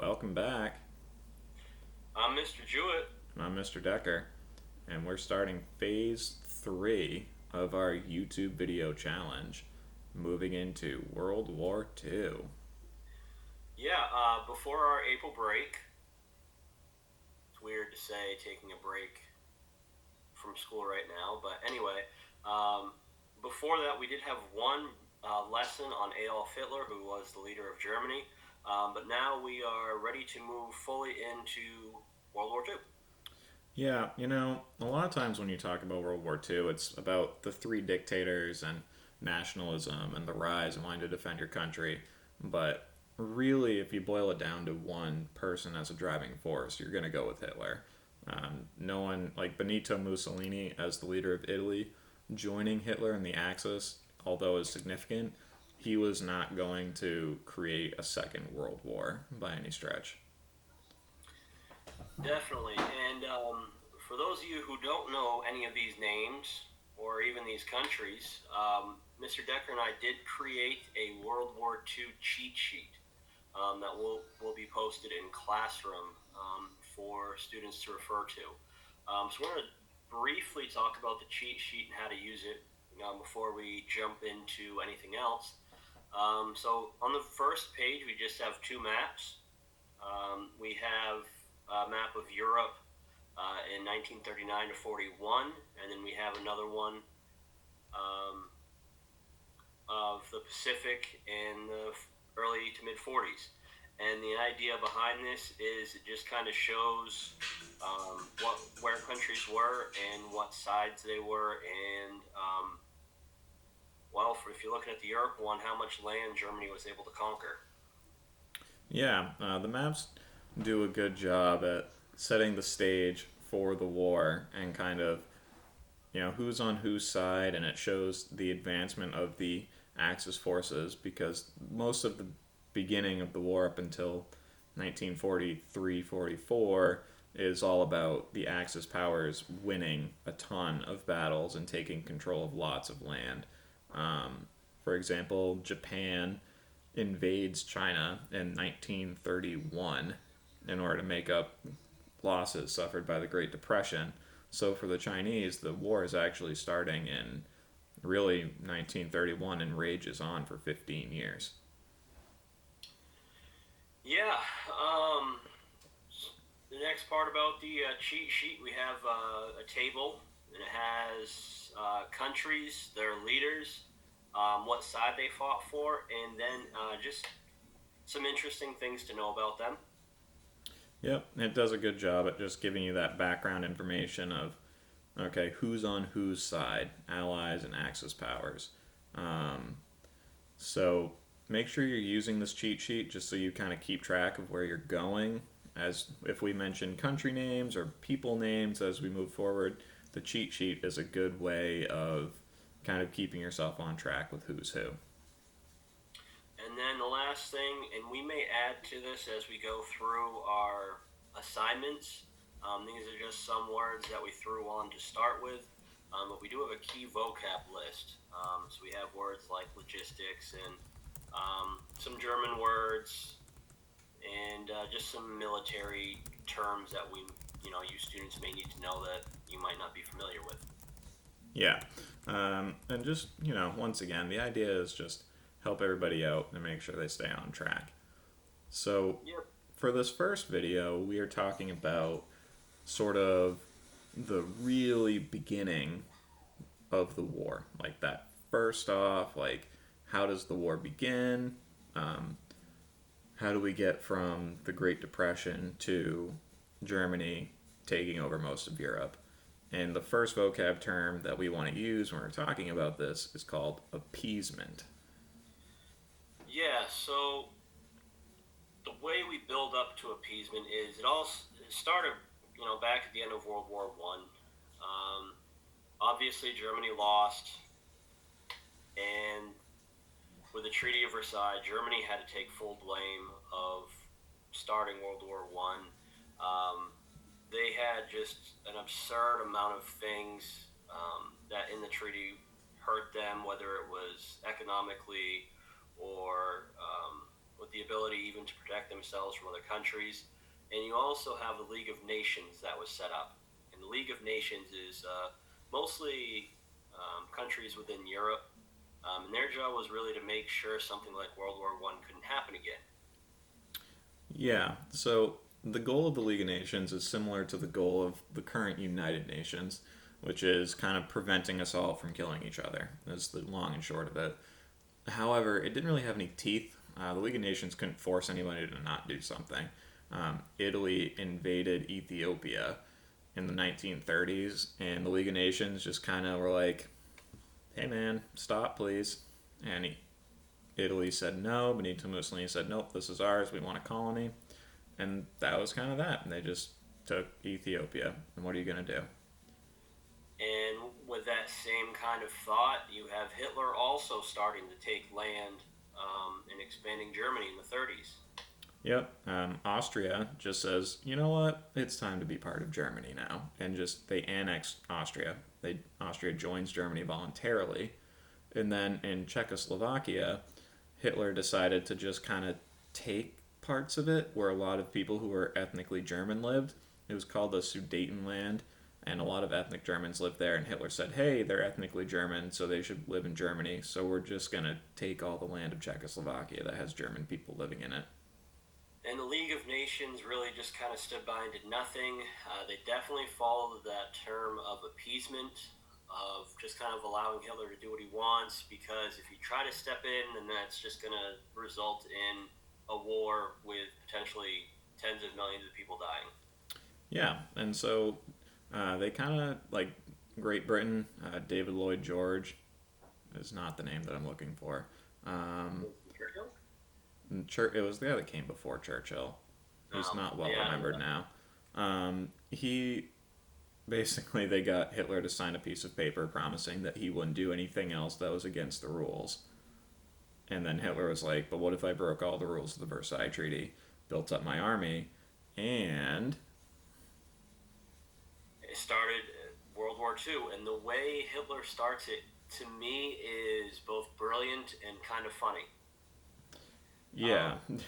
welcome back. I'm Mr. Jewett. I'm Mr. Decker, and we're starting phase 3 of our YouTube video challenge, moving into World War II. Before our April break, it's weird to say taking a break from school right now, but anyway, um, before that, we did have one lesson on Adolf Hitler, who was the leader of Germany, but now we are ready to move fully into World War II. Yeah, a lot of times when you talk about World War II, it's about the three dictators and nationalism and the rise and wanting to defend your country. But really, if you boil it down to one person as a driving force, you're going to go with Hitler. No one, like Benito Mussolini as the leader of Italy, joining Hitler in the Axis, although is significant, he was not going to create a second world war by any stretch. Definitely. And for those of you who don't know any of these names or even these countries, Mr. Decker and I did create a World War II cheat sheet that will be posted in Classroom for students to refer to. So we're going to briefly talk about the cheat sheet and how to use it before we jump into anything else. So on the first page, we just have two maps. We have a map of Europe in 1939 to 41, and then we have another one of the Pacific in the early to mid 40s. And the idea behind this is it just kind of shows where countries were and what sides they were, and if you're looking at the Europe one, how much land Germany was able to conquer. Yeah, the maps do a good job at setting the stage for the war and kind of, who's on whose side, and it shows the advancement of the Axis forces because most of the beginning of the war up until 1943-44 is all about the Axis powers winning a ton of battles and taking control of lots of land. For example, Japan invades China in 1931 in order to make up losses suffered by the Great Depression. So for the Chinese, the war is actually starting in really 1931 and rages on for 15 years. Yeah. The next part about the cheat sheet, we have a table, and it has countries, their leaders, what side they fought for, and then just some interesting things to know about them. Yep, it does a good job at just giving you that background information of, okay, who's on whose side, allies and Axis powers. Um, so make sure you're using this cheat sheet just so you kind of keep track of where you're going. As if we mention country names or people names as we move forward, the cheat sheet is a good way of kind of keeping yourself on track with who's who. And then the last thing, and we may add to this as we go through our assignments. These are just some words that we threw on to start with, but we do have a key vocab list. So we have words like logistics and some German words and just some military terms that you students may need to know that you might not be familiar with. Yeah. And just, once again, the idea is just help everybody out and make sure they stay on track. So, Yep. for this first video, we are talking about sort of the really beginning of the war. Like that first off, like how does the war begin? Um, how do we get from the Great Depression to Germany taking over most of Europe? And the first vocab term that we want to use when we're talking about this is called appeasement. Yeah. So the way we build up to appeasement is it started back at the end of World War One. Obviously, Germany lost, and with the Treaty of Versailles, Germany had to take full blame of starting World War One. They had just an absurd amount of things that in the treaty hurt them, whether it was economically or with with the ability even to protect themselves from other countries. And you also have the League of Nations that was set up. And the League of Nations is mostly countries within Europe, and their job was really to make sure something like World War I couldn't happen again. Yeah, so the goal of the League of Nations is similar to the goal of the current United Nations, which is kind of preventing us all from killing each other. That's the long and short of it. However, it didn't really have any teeth. The League of Nations couldn't force anybody to not do something. Italy invaded Ethiopia in the 1930s, and the League of Nations just kind of were like, hey man, stop please. And Italy said no, Benito Mussolini said, nope, this is ours, we want a colony. And that was kind of that. And they just took Ethiopia. And what are you going to do? And with that same kind of thought, you have Hitler also starting to take land and expanding Germany in the 30s. Yep. Austria just says, you know what? It's time to be part of Germany now. And just they annex Austria. Austria joins Germany voluntarily. And then in Czechoslovakia, Hitler decided to just kind of take parts of it where a lot of people who were ethnically German lived. It was called the Sudetenland, and a lot of ethnic Germans lived there. And Hitler said, hey, they're ethnically German, so they should live in Germany. So we're just going to take all the land of Czechoslovakia that has German people living in it. And the League of Nations really just kind of stood by and did nothing. They definitely followed that term of appeasement, of just kind of allowing Hitler to do what he wants, because if you try to step in, then that's just going to result in a war with potentially tens of millions of people dying. Yeah, and so they kind of like Great Britain. David Lloyd George is not the name that I'm looking for. Um, Churchill? It was the guy that came before Churchill. He's not well Yeah, I don't remembered know. now. He basically they got Hitler to sign a piece of paper promising that he wouldn't do anything else that was against the rules. And then Hitler was like, "But what if I broke all the rules of the Versailles Treaty, built up my army, and It started World War II, and the way Hitler starts it, to me, is both brilliant and kind of funny. yeah, Um,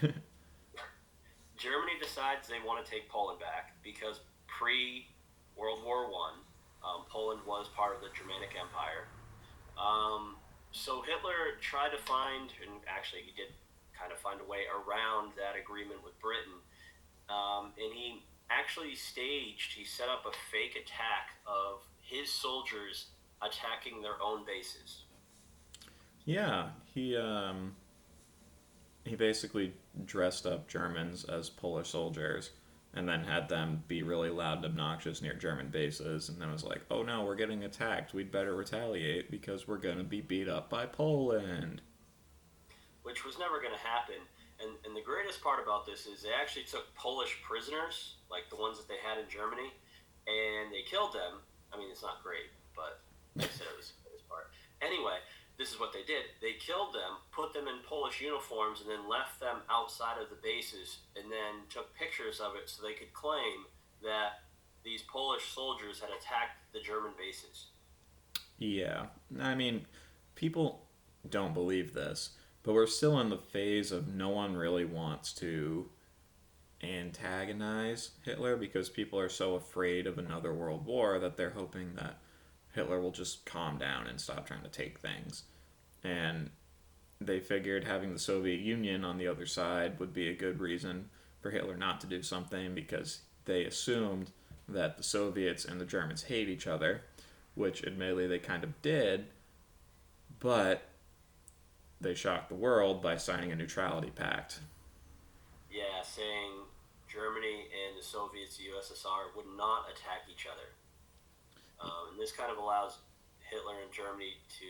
Germany decides they want to take Poland back because pre World War I, Poland was part of the Germanic Empire. Um, so Hitler tried to find, and actually he did kind of find a way around that agreement with Britain, and he set up a fake attack of his soldiers attacking their own bases. yeah, he basically dressed up Germans as Polish soldiers and then had them be really loud and obnoxious near German bases and then was like, "Oh no, we're getting attacked. We'd better retaliate because we're going to be beat up by Poland." Which was never going to happen. And the greatest part about this is they actually took Polish prisoners, like the ones that they had in Germany, and they killed them. I mean, it's not great, but like I said, it was the greatest part. Anyway, this is what they did. They killed them, put them in Polish uniforms, and then left them outside of the bases, and then took pictures of it so they could claim that these Polish soldiers had attacked the German bases. Yeah. I mean, people don't believe this, but we're still in the phase of no one really wants to antagonize Hitler because people are so afraid of another world war that they're hoping that Hitler will just calm down and stop trying to take things. And they figured having the Soviet Union on the other side would be a good reason for Hitler not to do something because they assumed that the Soviets and the Germans hate each other, which admittedly they kind of did, but they shocked the world by signing a neutrality pact. Yeah, saying Germany and the Soviets, the USSR, would not attack each other. And this kind of allows Hitler and Germany to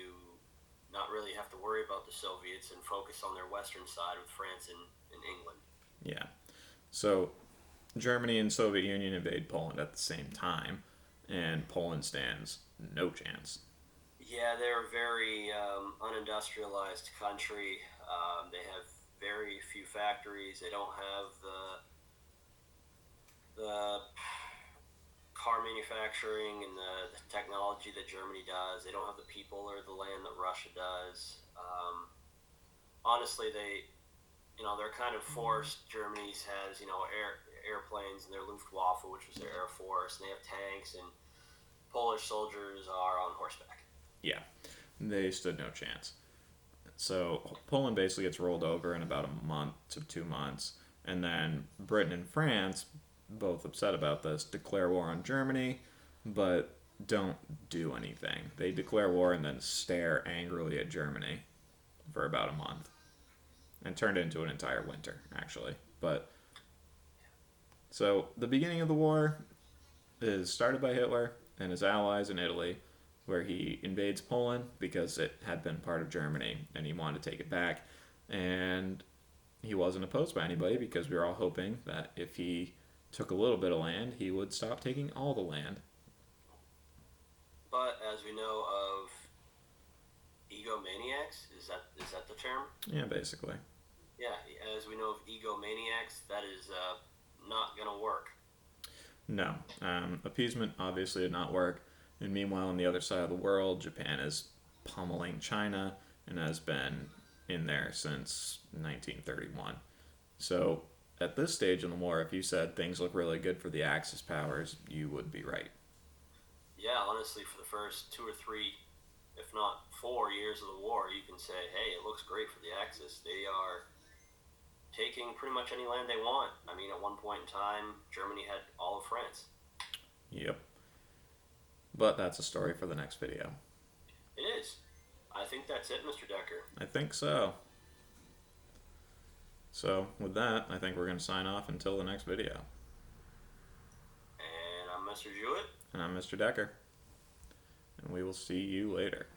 not really have to worry about the Soviets and focus on their western side with France and England. Yeah. So Germany and Soviet Union invade Poland at the same time, and Poland stands no chance. Yeah, they're a very unindustrialized country. They have very few factories. They don't have the car manufacturing and the technology that Germany does. They don't have the people or the land that Russia does. Honestly, they they're kind of forced. Germany's has, airplanes and their Luftwaffe, which was their air force, and they have tanks, and Polish soldiers are on horseback. Yeah, they stood no chance. So Poland basically gets rolled over in about a month to 2 months, and then Britain and France, both upset about this, declare war on Germany, but don't do anything. They declare war and then stare angrily at Germany for about a month, and turned into an entire winter, actually. But so the beginning of the war is started by Hitler and his allies in Italy, where he invades Poland because it had been part of Germany and he wanted to take it back. And he wasn't opposed by anybody because we were all hoping that if he took a little bit of land, he would stop taking all the land. But as we know of egomaniacs, is that the term? Yeah, basically. Yeah, as we know of egomaniacs, that is not gonna work. No. Appeasement obviously did not work. And meanwhile, on the other side of the world, Japan is pummeling China and has been in there since 1931. So at this stage in the war, if you said things look really good for the Axis powers, you would be right. Yeah, honestly, for the first 2 or 3, if not 4 years of the war, you can say, hey, it looks great for the Axis. They are taking pretty much any land they want. I mean, at one point in time, Germany had all of France. Yep. But that's a story for the next video. It is. I think that's it, Mr. Decker. I think so. So, with that, I think we're going to sign off until the next video. And I'm Mr. Jewett. And I'm Mr. Decker. And we will see you later.